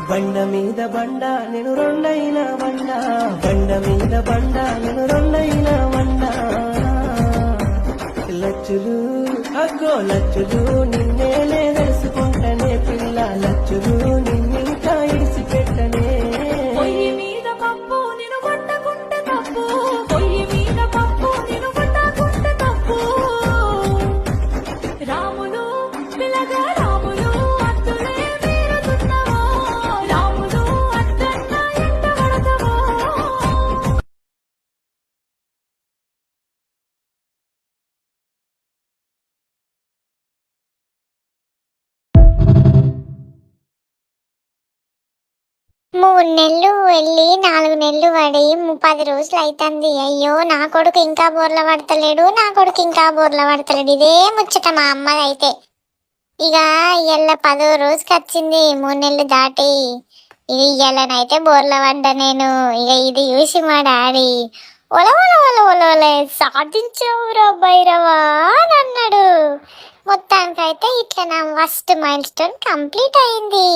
బండ మీద బండ నేను రెండైన బండ, బండ మీద బండ నేను రెండైన బండ. లచ్చులు అగ్గో లచ్చులు నిన్నేనే తెలుసుకుంటనే పిల్ల, లచ్చులు నిన్నింకా ఇడిసిపెట్టనే. పొయ్యి మీద పప్పు నేను వండకుంటే తప్పు, పొయ్యి మీద పప్పు నేను వండకుంటే తప్పు. రాములు పిల్లగా రాములు అత్తులే మీరుతున్నావో, రాములు అత్తన్న ఎంట పడతావో. మూడు నెలలు వెళ్ళి 4 నెలలు పడి 10 రోజులు అవుతుంది. అయ్యో నా కొడుకు ఇంకా బోర్ల పడతలేడు, నా కొడుకు ఇంకా బోర్ల పడతలేడు, ఇదే ముచ్చట మా అమ్మది అయితే. ఇక ఇయ్యాల 10వ రోజుకి వచ్చింది 3 నెలలు దాటి. ఇక ఇయ్యాలనైతే బోర్ల పడ్డా నేను. ఇక ఇది చూసి మా డాడీ ఒల ఒల ఒల ఒల ఒల సాధించావురా భైరవా అని అన్నాడు. మొత్తానికైతే ఇట్లా నా ఫస్ట్ మైల్ స్టోన్ కంప్లీట్ అయింది.